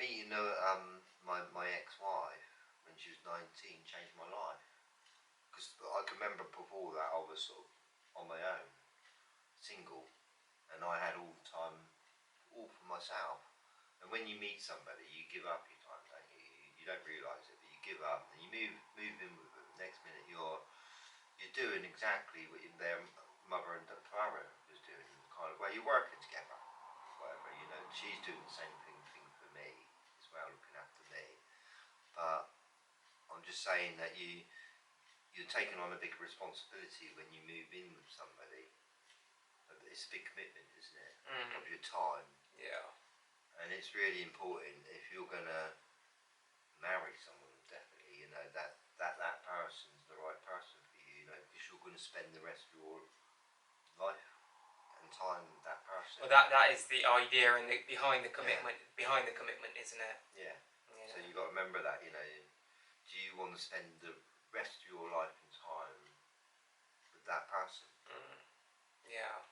meeting my ex-wife when she was 19 changed my life. Because I can remember before that I was sort of on my own, single, and I had all the time, all for myself. And when you meet somebody, you give up your time, don't you? You don't realise it, but you give up, and you move in with them. Next minute, you're doing exactly what their mother and father was doing, kind of way. You're working together, whatever. You know, she's doing the same thing for me as well, looking after me. But I'm just saying that you're taking on a big responsibility when you move in with somebody. It's a big commitment, isn't it? Of your time. Yeah. And it's really important if you're gonna marry someone, definitely, you know, that person's the right person for you, you know, because you're gonna spend the rest of your life and time with that person. Well, that is the idea and behind the commitment. Yeah. Behind the commitment, isn't it? Yeah. So you got to remember that, you know. Do you want to spend the rest of your life and time with that person? Yeah.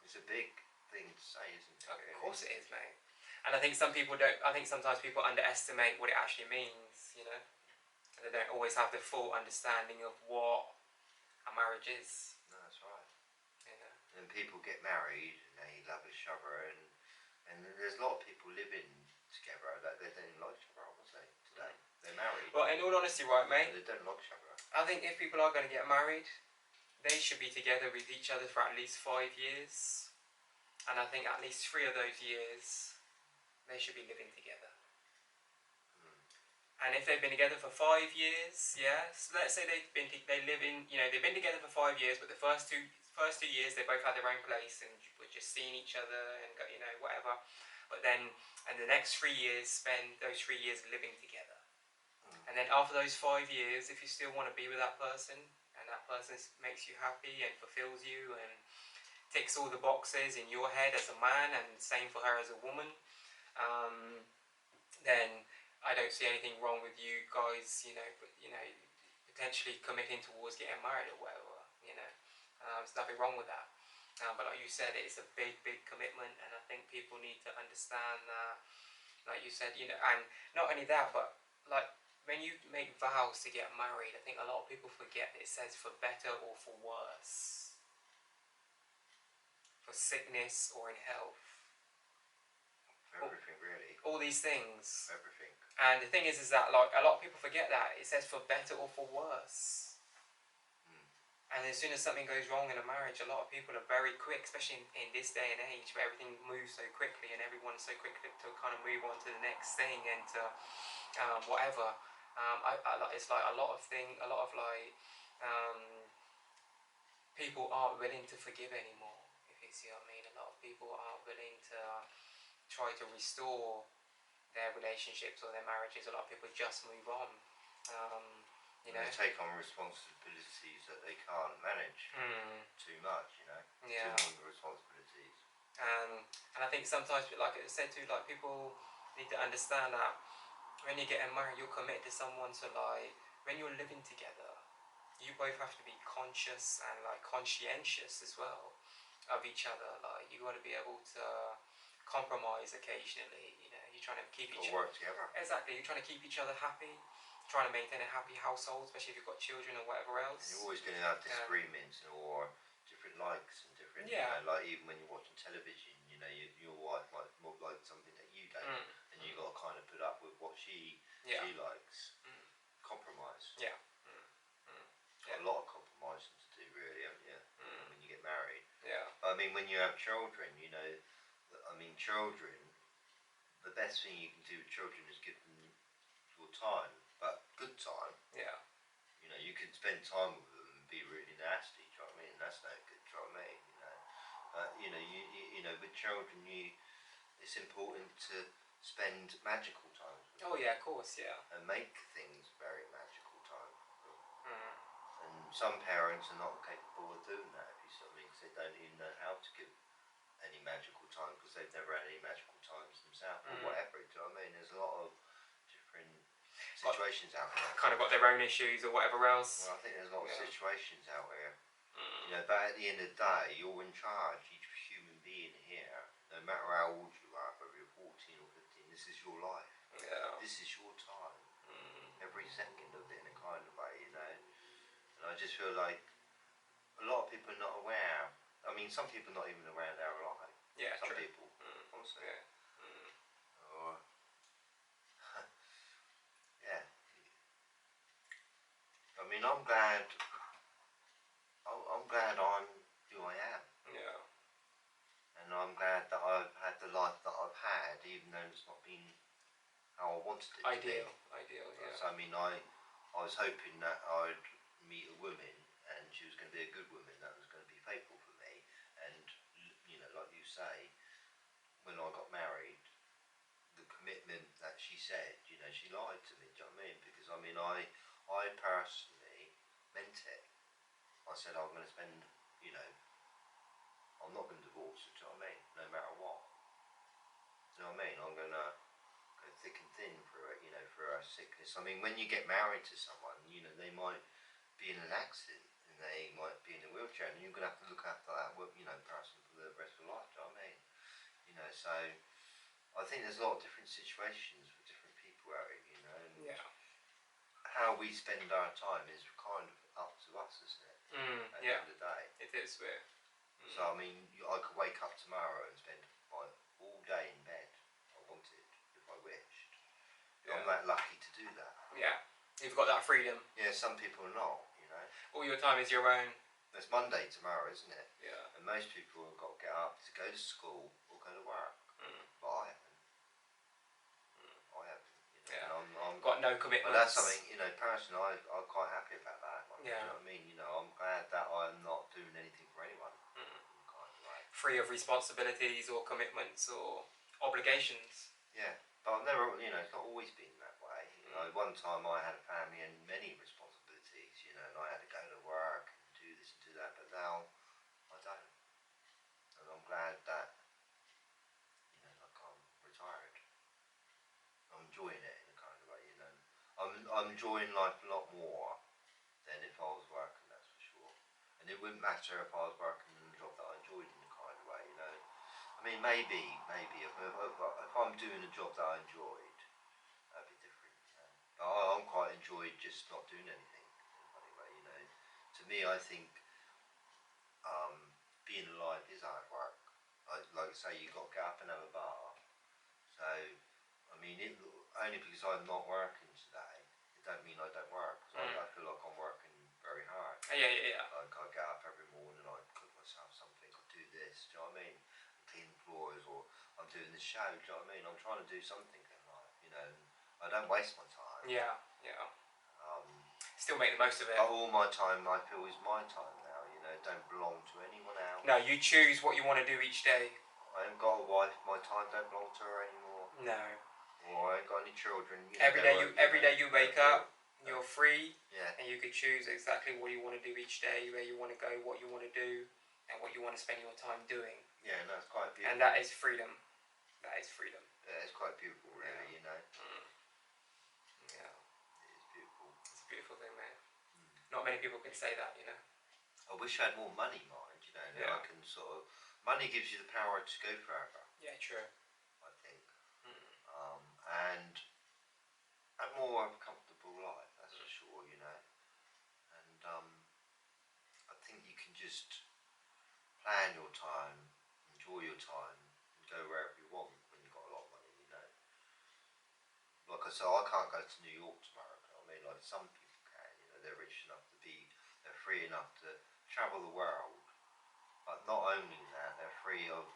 It's a big thing to say, isn't it? Of course it is, mate. And I think I think sometimes people underestimate what it actually means, you know. And they don't always have the full understanding of what a marriage is. No, that's right. You know. And people get married and they love each other, and there's a lot of people living together that they don't like each other, obviously, today. They're married. Well, in all honesty, right, mate? They don't like each other. I think if people are going to get married, they should be together with each other for at least 5 years. And I think at least 3 of those years, they should be living together. And if they've been together for 5 years, yes, let's say they've been together for 5 years, but the first two years they both had their own place and were just seeing each other and got, you know, whatever. But then, and the next 3 years, spend those 3 years living together. And then after those 5 years, if you still want to be with that person, and that person makes you happy and fulfills you and ticks all the boxes in your head as a man, and same for her as a woman, then I don't see anything wrong with you guys, potentially committing towards getting married or whatever. There's nothing wrong with that. But like you said, it's a big commitment, and I think people need to understand that. Like you said, and not only that, but like when you make vows to get married, I think a lot of people forget that it says for better or for worse, for sickness or in health. Everything, really. All these things. Everything. And the thing is that like a lot of people forget that it says for better or for worse. And as soon as something goes wrong in a marriage, a lot of people are very quick, especially in this day and age where everything moves so quickly and everyone's so quick to kind of move on to the next thing and to whatever. It's like a lot of people aren't willing to forgive anymore, if you see what I mean. A lot of people aren't willing to try to restore their relationships or their marriages. A lot of people just move on. They take on responsibilities that they can't manage too much, Yeah. Too many responsibilities. And I think sometimes, like it said too, like people need to understand that when you're getting married, you're committed to someone. So like when you're living together, you both have to be conscious and like conscientious as well of each other. Like you got to be able to compromise occasionally. You're trying to keep each other. Work together. Exactly. You're trying to keep each other happy. Trying to maintain a happy household, especially if you've got children or whatever else. And you're always going to have disagreements or different likes and different. Like even when you're watching television, your wife might more like something that you don't, and you got to kind of put up with what she likes. Compromise. Yeah. Got a lot of compromising to do, really, haven't you? When you get married. Yeah. I mean, when you have children, children. The best thing you can do with children is give them your time. But good time. Yeah. You can spend time with them and be really nasty. Do you know what I mean? That's no good. Do you know what I mean? With children, it's important to spend magical time with them. Oh yeah, of course, yeah. And make things very magical time with them. And some parents are not capable of doing that. If you see what I mean, because they don't even know how to give any magical time because they've never had any magical times themselves or whatever. Do you know what I mean? There's a lot of different situations out there. Kind of got their own issues or whatever else. Well, I think there's a lot of situations out here. But at the end of the day, you're in charge. Each human being here, no matter how old you are, whether you're 14 or 15, this is your life. Yeah. This is your time. Every second of it in a kind of way, you know. And I just feel like a lot of people are not aware. I mean, some people are not even aware they're alive. Yeah, Some true. people, honestly. Yeah. Or, yeah. I mean, I'm glad I'm who I am. Yeah. And I'm glad that I've had the life that I've had, even though it's not been how I wanted it to be. Ideal, yeah. So, I mean, I was hoping that I'd meet a woman and she was going to be a good woman that was going to be faithful for me. And, you know, like you say, when I got married, the commitment that she said, you know, she lied to me, do you know what I mean? Because, I mean, I personally meant it. I said I'm going to spend, you know, I'm not going to divorce her, do you know what I mean? No matter what. Do you know what I mean? I'm going to go thick and thin for it, you know, for her sickness. I mean, when you get married to someone, you know, they might be in an accident and they might be in a wheelchair and you're going to have to look after that, you know, person for the rest of life, do you know what I mean? You know, so I think there's a lot of different situations with different people out here, you know, and Yeah. how we spend our time is kind of up to us, isn't it? At the end of the day. It is weird. So, I mean, I could wake up tomorrow and spend my all day in bed if I wanted, if I wished. Yeah. I'm that lucky to do that. Yeah. You've got that freedom. Yeah, some people are not, you know. All your time is your own. It's Monday tomorrow, isn't it? Yeah. And most people have got to get up to go to school or go to work. But I haven't. I haven't. You know, Yeah. and I'm Got no commitments. But that's something, you know, personally, I'm quite happy about that. Like, Yeah. Do you know what I mean? You know, I'm glad that I'm not doing anything for anyone. Kind of way. Free of responsibilities or commitments or obligations. Yeah, but I've never, you know, it's not always been that way. You know, one time I had a family and many responsibilities, you know, and I had to go to work and do this and do that, but now I don't. And I'm glad that, you know, like I'm retired. I'm enjoying it in a kind of way, you know. I'm enjoying life a lot more than if I was working, that's for sure. And it wouldn't matter if I was working in a job that I enjoyed in a kind of way, you know. I mean, maybe if I'm doing a job that I enjoyed, that'd be different. You know? But I'm quite enjoyed just not doing anything in a funny way, you know. To me, I think being alive is hard work. Like say, you got to get up and have a bath. So, I mean, only because I'm not working today, it don't mean I don't work. Cause I feel like I'm working very hard. Yeah. Like I get up every morning, I cook myself something, I do this, do you know what I mean? I clean the floors, or I'm doing the show, do you know what I mean? I'm trying to do something in life, you know. I don't waste my time. Yeah. Still make the most of it. But all my time, I feel, is my time now, you know. It don't belong to anyone else. No, you choose what you want to do each day. I ain't got a wife, my time don't belong to her anymore. No. Or I ain't got any children. You know, every day you wake up, you're free. Yeah. And you could choose exactly what you want to do each day, where you want to go, what you want to do, and what you want to spend your time doing. Yeah, and that's quite beautiful. And that is freedom. That is freedom. Yeah, it's quite beautiful, really, you know. Yeah. It is beautiful. It's a beautiful thing, man. Not many people can say that, you know. I wish I had more money, mind, you know. Yeah. I can sort of... Money gives you the power to go further. Yeah, true. I think. And a more comfortable life, that's for sure, you know. And I think you can just plan your time, enjoy your time, and go wherever you want when you've got a lot of money, you know. Like I said, I can't go to New York tomorrow, you know what I mean? Like some people can, you know, they're rich enough to be, they're free enough to travel the world. But not only that, they're free of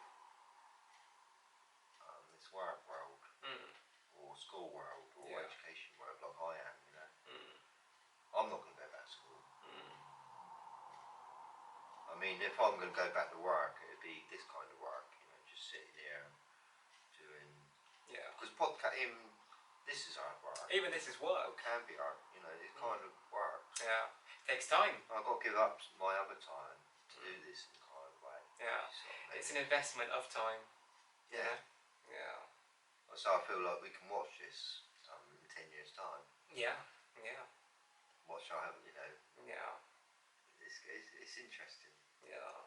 this work world, or school world, or education world, like I am, you know. I'm not going to go back to school. I mean, if I'm going to go back to work, it'd be this kind of work, you know, just sitting here doing... Yeah. Because podcasting, this is hard work. Even this is work. It can be hard, you know, it kind of works. Yeah. Takes time. I've got to give up my other time to do this in a kind of way. Yeah. It's an investment of time. Yeah. Yeah. So I feel like we can watch this in 10 years' time. Yeah. Watch our, you know. Yeah. It's interesting. Yeah.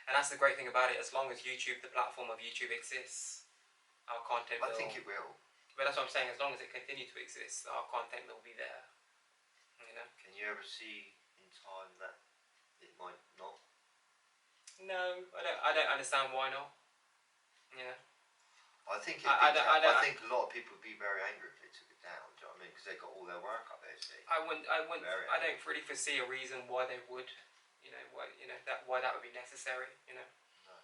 And that's the great thing about it. As long as YouTube, the platform of YouTube exists, our content I think it will. But that's what I'm saying. As long as it continues to exist, our content will be there. You know. Can you ever see in time that it might not? No, I don't understand why not. You know. I think I think a lot of people would be very angry if they took it down. Do you know what I mean? Because they got all their work up there. See. I wouldn't. I don't really foresee a reason why they would. You know why. You know why that would be necessary. You know. No.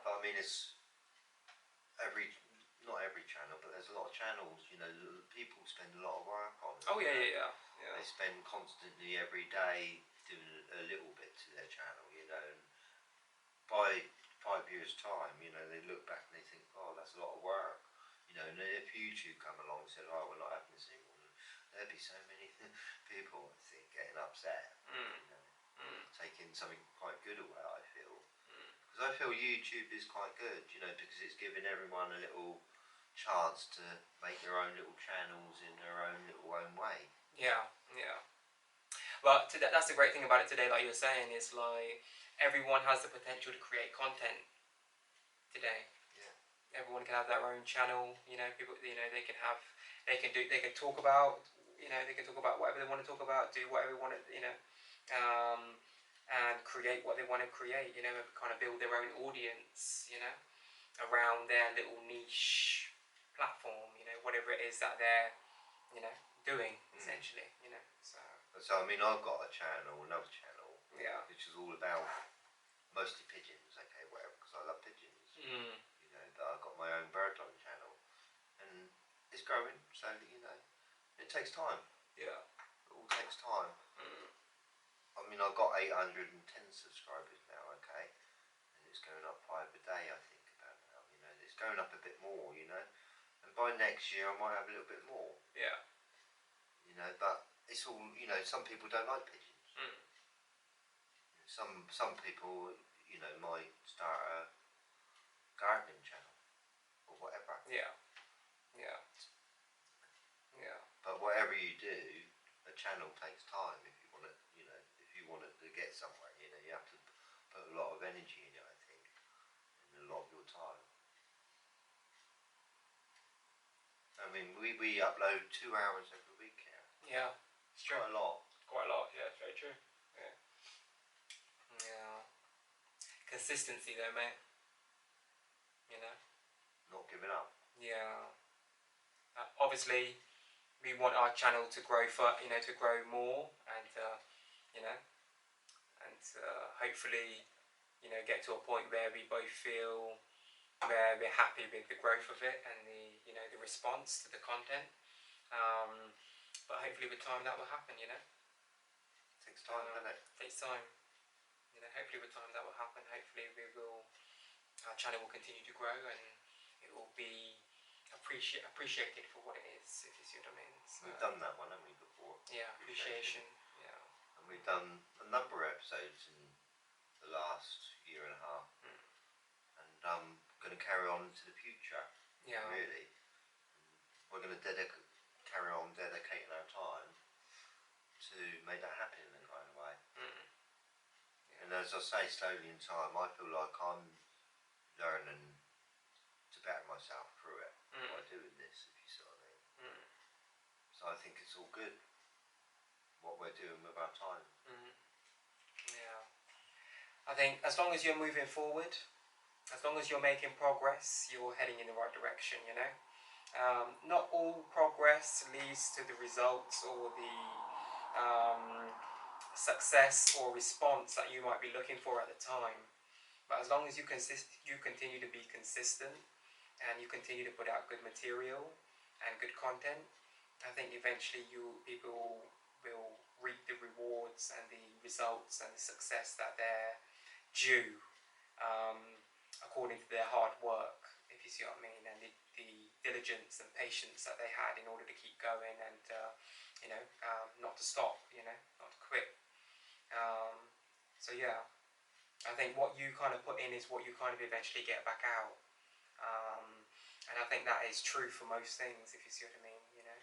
But I mean, it's not every channel, but there's a lot of channels. You know, people spend a lot of work on. Oh yeah. They spend constantly every day doing a little bit to their channel. You know, and by 5 years' time, you know, they look back and they think, oh, that's a lot of work. You know, and if YouTube come along and said, oh, we're not having this anymore, there'd be so many people, I think, getting upset. You know, taking something quite good away, I feel. Because I feel YouTube is quite good, you know, because it's giving everyone a little chance to make their own little channels in their own little way. Yeah. But that's the great thing about it today, like you were saying, is like everyone has the potential to create content today. Yeah. Everyone can have their own channel. You know, people. You know, they can talk about. You know, they can talk about whatever they want to talk about. Do whatever they want to. You know, and create what they want to create. You know, and kind of build their own audience. You know, around their little niche platform. You know, whatever it is that they're. You know, doing essentially. You know, So I mean, I've got another channel, yeah, which is all about mostly pigeons, okay, whatever, because I love pigeons. You know, but I've got my own birdline channel, and it's growing slowly. You know, it takes time. Yeah, it all takes time. I mean, I've got 810 subscribers now, okay, and it's going up 5 a day. I think about now. You know, it's going up a bit more. You know, and by next year I might have a little bit more. Yeah. You know, but it's all, you know, some people don't like pigeons. Some people, you know, might start a gardening channel or whatever. Yeah. But whatever you do, a channel takes time. If you want it, you know, if you want it to get somewhere, you know, you have to put a lot of energy in it, I think, and a lot of your time. I mean, we upload 2 hours every week here. Yeah, it's true. Quite a lot. Yeah, it's very true. Yeah. Consistency though, mate. You know? Not giving up. Yeah. Obviously, we want our channel to grow to grow more and, you know, and hopefully, you know, get to a point where we both feel where we're happy with the growth of it and the response to the content. But hopefully with time that will happen, you know. Takes time, doesn't it? Takes time. You know, hopefully with time that will happen. Hopefully our channel will continue to grow and it will be appreciated for what it is, if you see what I mean. So, we've done that one, haven't we, before? Yeah, appreciation. Yeah. And we've done a number of episodes in the last year and a half. And I'm going to carry on into the future. Yeah. Really. We're going to carry on dedicating our time to make that happen in a kind of way. Yeah. And as I say, slowly in time, I feel like I'm learning to better myself through it by doing this, if you see what I mean. So I think it's all good, what we're doing with our time. Yeah. I think as long as you're moving forward, as long as you're making progress, you're heading in the right direction, you know. Not all progress leads to the results or the success or response that you might be looking for at the time. But as long as you continue to be consistent and you continue to put out good material and good content, I think eventually people will reap the rewards and the results and the success that they're due according to their hard work, if you see what I mean, and the diligence and patience that they had in order to keep going and you know, not to stop, you know, not to quit. So yeah, I think what you kind of put in is what you kind of eventually get back out, and I think that is true for most things, if you see what I mean, you know.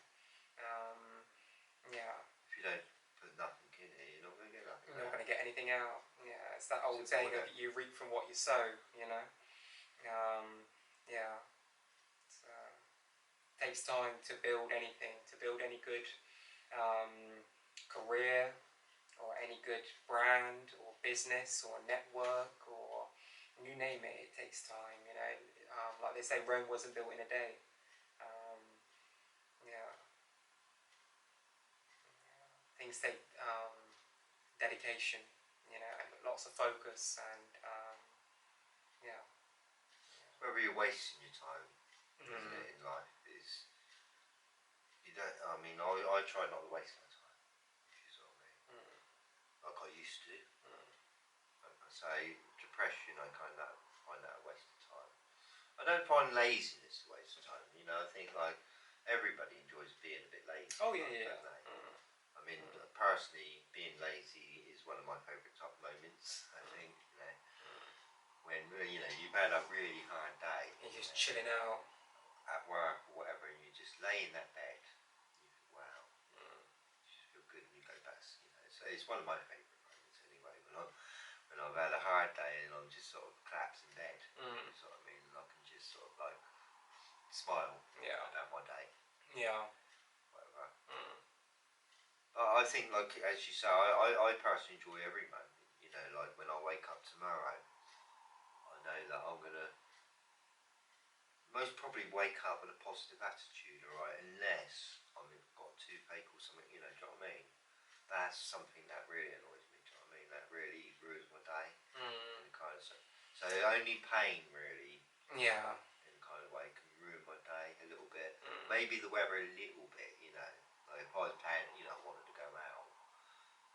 Yeah. If you don't put nothing in it, you're not going to get nothing. You're not going to get anything out. Yeah, it's that old saying of you reap from what you sow, you know. Yeah. So takes time to build anything, to build any good career or any good brand or business or network or you name it. It takes time, you know. Like they say, Rome wasn't built in a day. Yeah, things take dedication, you know, and lots of focus and yeah. Whether you're wasting your time, isn't it, in life, is you don't. I mean, I try not to waste my time. If you know what I mean, like I used to. Like I say, depression, I kind of find that a waste of time. I don't find laziness a waste of time. You know, I think like everybody enjoys being a bit lazy. Oh yeah, like, yeah. Don't they? I mean, personally, being lazy is one of my favourite type of moments. I think, you know, when you know you've had a really hard day, You're just chilling out at work or whatever, and you just lay in that bed. You think, wow, you just feel good, and you go back. You know, so it's one of my favourite moments anyway. When I've had a hard day and I'm just sort of collapsed in bed. You sort of mean, and I can just sort of like smile about my day. Yeah. Whatever. I think, like as you say, I personally enjoy every moment. You know, like when I wake up tomorrow, I know that I'm gonna most probably wake up with a positive attitude, alright, unless I've got a toothache or something. You know, do you know what I mean? That's something that really annoys me. Do you know what I mean? That really ruins my day. And kind of so only pain really. Yeah. In a kind of way can ruin my day a little bit. Maybe the weather a little bit. You know, like if I was planning, you know, I wanted to go out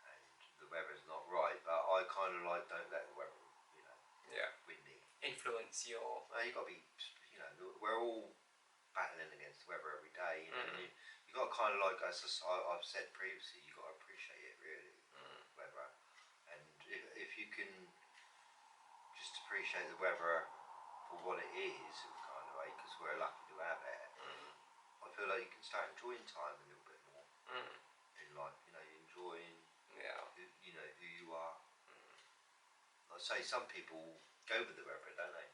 and the weather's not right, but I kind of like don't let the weather, you know, win me. Influence your. Well, you got to be, you know, we're all battling against the weather every day. You know, you got to kind of like, as I've said previously, you got to appreciate it really, weather, and if you can just appreciate the weather for what it is, in kind of way, because we're lucky to have it. I feel like you can start enjoying time a little bit more in life. You know, you're enjoying, who, you know, who you are. I say some people go with the weather, don't they?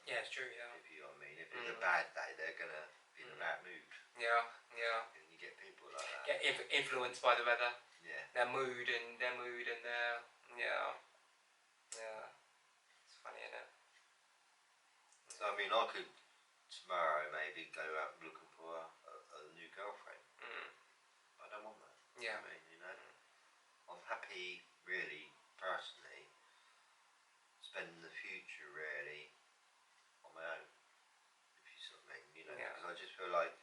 Yeah, it's true. Yeah. If you know what I mean. If it's a bad day, they're gonna be in a bad mood. Yeah, yeah. And you get people like that. Get influenced by the weather. Yeah. Their mood and their yeah. It's funny, isn't it? So I mean, I could tomorrow maybe go out looking for a new girlfriend. I don't want that. Yeah. I mean, you know, I'm happy, really, personally, spending the future really on my own. If you sort of mean, you know, because I just feel like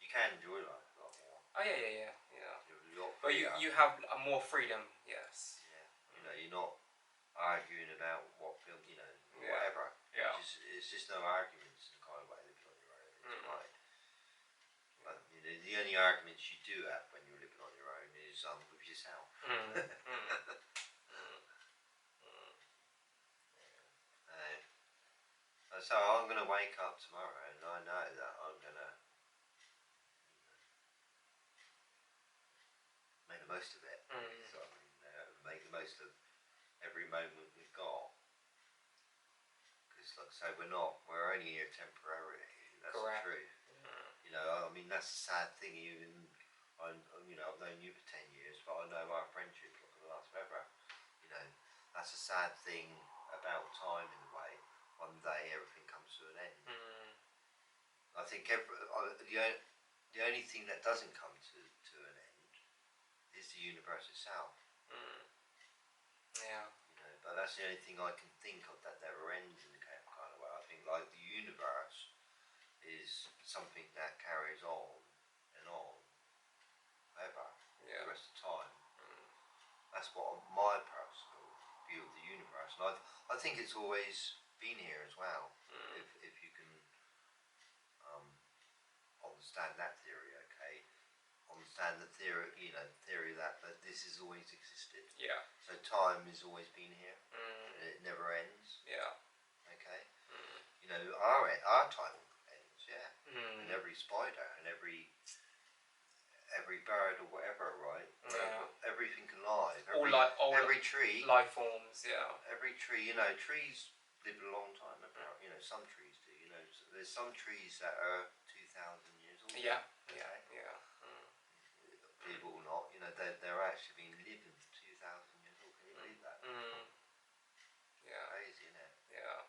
you can enjoy life a lot more. Oh yeah. But you have more freedom. Yes. Yeah. You know, you're not arguing about what film, you know, whatever. Yeah. It's just no arguments in a kind of way living on your own. It's right. But you know, the only arguments you do have when you're living on your own is with yourself. So I'm gonna wake up tomorrow and I know that I'm gonna make the most of it. So I mean, make the most of every moment we've got. Because like I say, we're only here temporarily. That's Correct. the truth. You know, I mean, that's a sad thing. Even you know, I've known you for 10 years, but I know our friendship is not going to last forever. You know, that's a sad thing about time in a way. One day everything comes to an end. I think the only thing that doesn't come to an end is the universe itself. Yeah. You know, but that's the only thing I can think of that never ends in the kind of way. I think like the universe is something that carries on and on forever. The rest of the time. That's what my personal view of the universe, and I think it's always been here as well. If you can understand that theory, okay, understand the theory, you know, theory that this has always existed. Yeah. So time has always been here, and it never ends. Yeah. Okay. You know, our time ends, and every spider and every bird or whatever, right? Everything alive. Every tree. Life forms, Every tree, you know, trees live a long time. You know, some trees do. You know, there's some trees that are 2,000 Yeah. Okay? Yeah. Believe it or not, you know, they're actually been living for 2,000 years old. Can you believe that? Yeah. Crazy, isn't it? Yeah.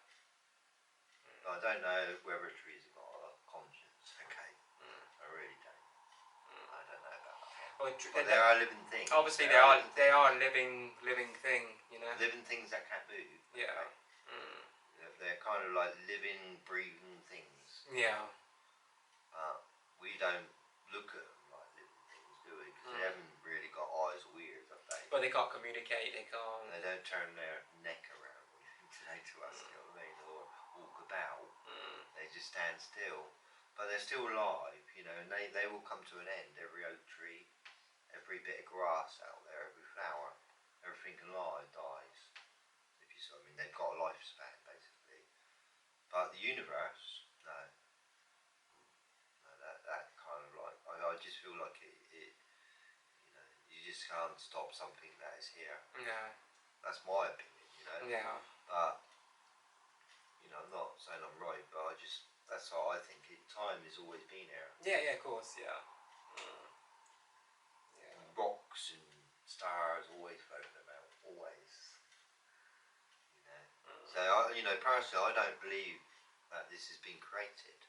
But I don't know whether trees have got a conscience. Okay, I really don't. I don't know about that. Well, But they are living things. obviously, they are a living thing. You know. Living things that can't move. Yeah. Okay? They're kind of like living, breathing things. Yeah. We don't look at them like living things, do we? Because they haven't really got eyes or ears, have they? But they can't communicate. They can't. They don't turn their neck around or anything today to us, you know what I mean? Or walk about. They just stand still. But they're still alive, you know, and they will come to an end. Every oak tree, every bit of grass out there, every flower, everything alive dies. If you see what I mean, they've got a lifespan basically. But the universe, no. No, that kind of like, I just feel like it, you know, you just can't stop something that is here. Yeah. That's my opinion, you know. Yeah. But, you know, I'm not saying I'm right, but that's how I think it. Time has always been here. Yeah. Yeah. Of course. Yeah. Yeah. Rocks and stars always floating about, always. You know. So, you know, personally, I don't believe that this has been created.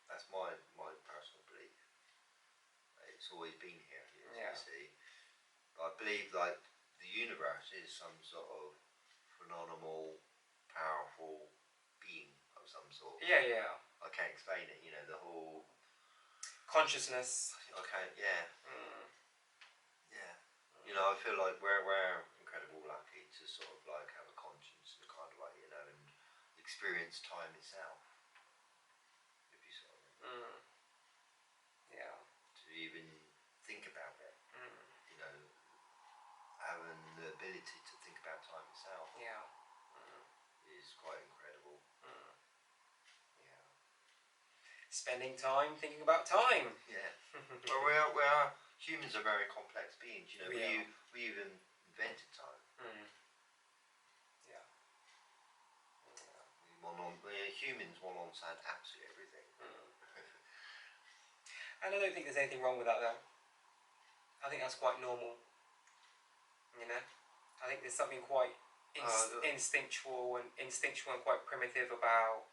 That's my personal belief. It's always been here, you see. But I believe like the universe is some sort of phenomenal, powerful being of some sort. Yeah. Yeah. I can't explain it, you know, the whole Consciousness. I can't, yeah. Yeah. You know, I feel like we're incredibly lucky to sort of like have a conscience in a kind of way, you know, and experience time itself. If you sort of Yeah. to even think about it. You know, having the ability to think about time itself. Yeah. Is quite incredible. Yeah. Spending time thinking about time. Yeah. Well, we are humans are very complex beings. You know, we even invented time. Yeah. Humans want to understand absolutely everything. And I don't think there's anything wrong with that, though. I think that's quite normal. You know, I think there's something quite instinctual and quite primitive about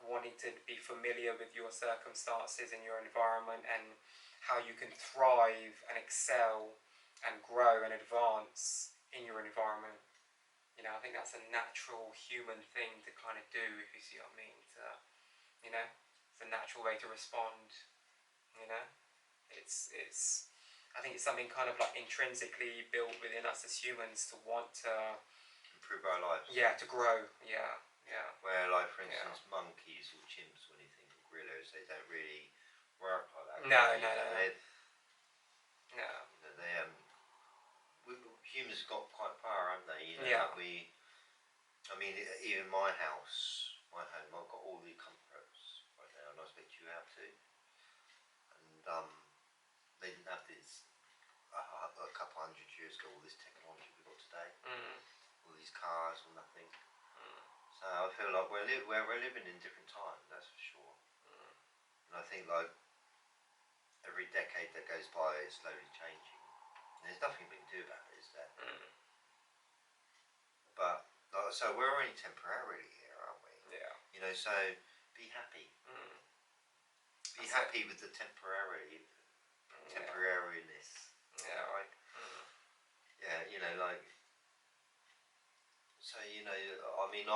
wanting to be familiar with your circumstances and your environment and how you can thrive and excel and grow and advance in your environment. You know, I think that's a natural human thing to kind of do, if you see what I mean. You know, it's a natural way to respond. You know, it's. I think it's something kind of like intrinsically built within us as humans to want to improve our lives. Yeah, to grow. Yeah, yeah. Where, like, for instance, monkeys or chimps, when you think of gorillas, they don't really work like that. No. Humans got quite far, haven't they? You know, Yeah. I mean, even my house, my home, I've got all the comforts right now, and I expect you have to. And they didn't have this a couple hundred years ago. All this technology we've got today, all these cars or nothing. So I feel like we're living in different times. That's for sure. And I think like every decade that goes by, it's slowly changing. And there's nothing we can do about it, is there? But so we're only temporarily here, aren't we? Yeah. You know, so be happy. Be happy with the temporariness. Yeah. Right. Yeah, you know, like. So you know, I mean,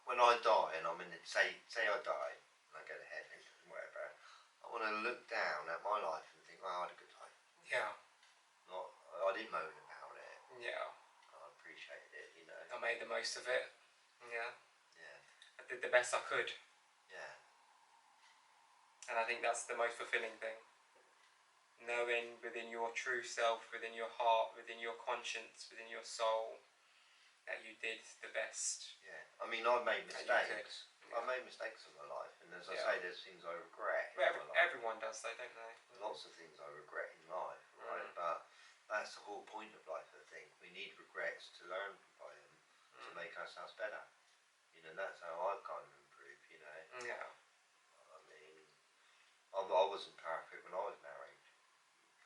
when I die and I'm in it, say I die and I go to heaven and whatever, I want to look down at my life and think, oh, I had a good time. Yeah. I didn't moan about it. Yeah. I appreciated it, you know. I made the most of it. Yeah. Yeah. I did the best I could. Yeah. And I think that's the most fulfilling thing. Knowing within your true self, within your heart, within your conscience, within your soul, that you did the best. Yeah. I mean, I've made mistakes. Yeah. I've made mistakes in my life, and as I say, there's things I regret. Everyone does, though, don't they? Lots of things I regret in life, right? But that's the whole point of life, I think. We need regrets to learn by them, to make ourselves better. You know, that's how I've kind of improved, you know. Yeah. I mean, I wasn't perfect when I was married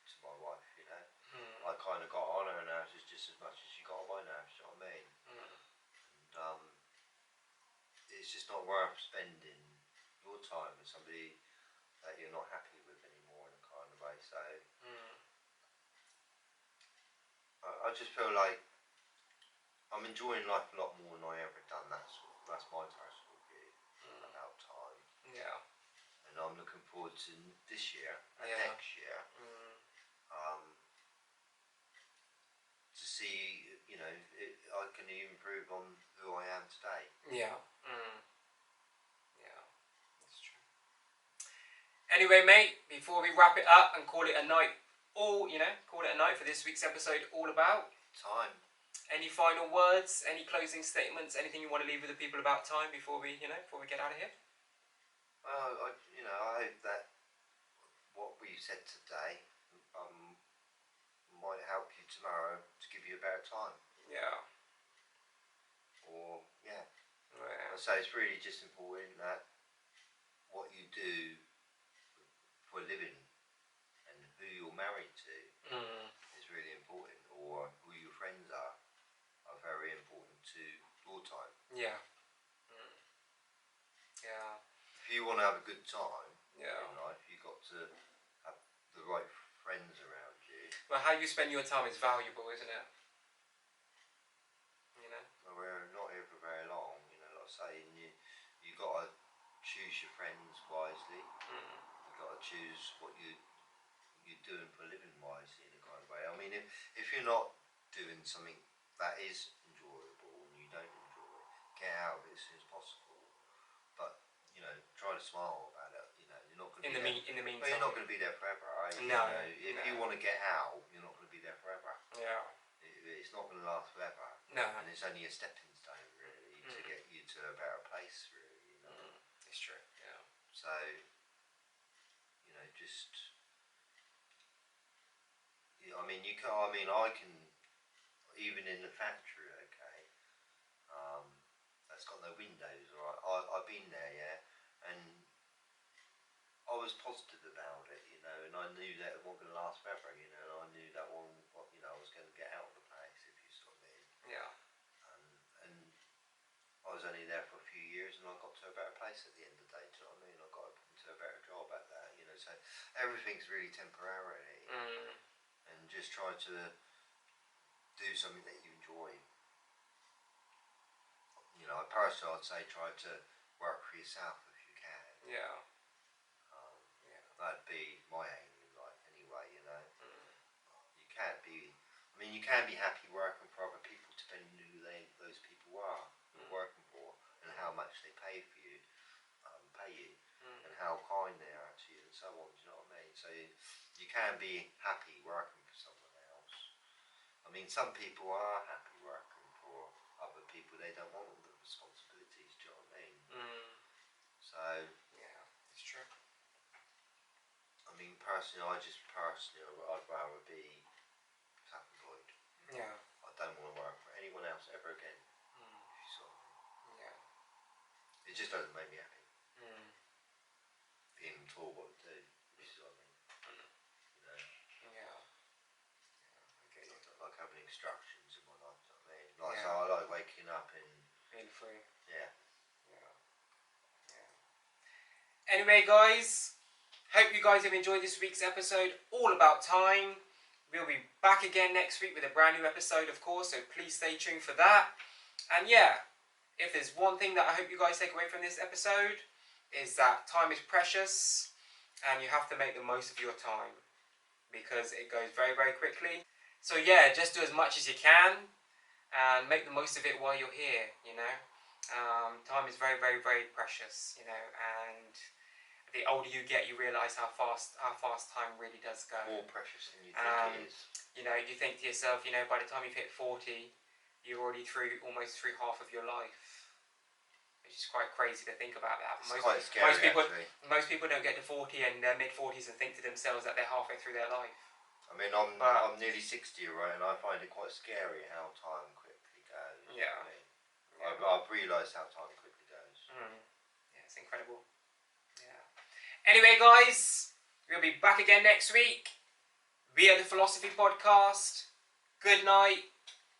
to my wife, you know. I kind of got on her nerves just as much as she got on my nerves, you know what I mean? And it's just not worth spending your time with somebody that you're not happy with anymore in a kind of way. So I just feel like I'm enjoying life a lot more than I ever done. That's my personal view about time. Yeah. And I'm looking forward to this year and next year to see, you know, I can improve on who I am today. Yeah. Yeah, that's true. Anyway, mate, before we wrap it up and call it a night, call it a night for this week's episode all about Time. any final words, any closing statements, anything you want to leave with the people about time before we get out of here? Well, I hope that what we said today might help you tomorrow to give you a better time. Yeah. Or, yeah. Yeah. So it's really just important that what you do for a living and who you're married to is really important, or who your friends are very important to your time. Yeah. Yeah. If you want to have a good time in life, you've got to have the right friends around you. Well, how you spend your time is valuable, isn't it? You know? Well, we're not here for very long, you know, like I say, and you got to choose your friends wisely. You've got to choose what you're doing for a living wisely in a kind of way. I mean, if you're not doing something that is enjoyable and you don't enjoy it, get out of it as soon as possible. But, you know, try to smile about it. You know, you're not going to in the meantime. Well, you're not going to be there forever, are you? No. If you want to get out, you're not going to be there forever. Yeah. It's not going to last forever. No. And it's only a stepping stone, really, to get you to a better place, really. You know? It's true. Yeah. So, you know, just. I mean, you can. I mean, I can. Even in the factory, okay. That's got no windows. Right. I've been there, yeah, and I was positive about it, you know, and I knew that it wasn't going to last forever, you know, and I knew that one, you know, I was going to get out of the place, if you saw me. Yeah. And I was only there for a few years, and I got to a better place at the end of the day. Do you know what I mean? I got into a better job at that, you know. So everything's really temporary, and just try to do something that you enjoy. You know, personally, I'd say try to work for yourself if you can. Yeah. That'd be my aim in life anyway, you know. You can't be, I mean, you can be happy working for other people depending on who those people are you're working for and how much they pay you, and how kind they are to you and so on, do you know what I mean? So you can be happy working for someone else. I mean, some people are happy working for other people, they don't want all the responsibilities, do you know what I mean? So, yeah, it's true. I mean, personally, I'd rather be self-employed. Yeah. I don't want to work for anyone else ever again. If you saw me. Yeah. It just doesn't make me happy. Being told what to do. If you saw me. You know. Yeah. Okay. Like having instructions in my life. Do you know what I mean? Like, so I like waking up and being free. Yeah. Anyway, guys, hope you guys have enjoyed this week's episode all about time. We'll be back again next week with a brand new episode, of course, so please stay tuned for that. And yeah, if there's one thing that I hope you guys take away from this episode, is that time is precious and you have to make the most of your time because it goes very, very quickly. So yeah, just do as much as you can and make the most of it while you're here, you know. Time is very, very, very precious, you know, and the older you get, you realise how fast time really does go. More precious than you think it is. You know, you think to yourself, you know, by the time you've hit 40, you're already almost through half of your life. Which is quite crazy to think about that. It's quite scary, actually. Most people don't get to 40 and their mid-40s and think to themselves that they're halfway through their life. I mean, I'm nearly 60, right, and I find it quite scary how time quickly goes. Yeah. I mean, I've realised how time quickly goes. Yeah, it's incredible. Yeah. Anyway, guys, we'll be back again next week. We are the Philosophy Podcast. Good night.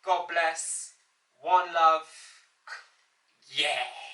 God bless. One love. Yeah.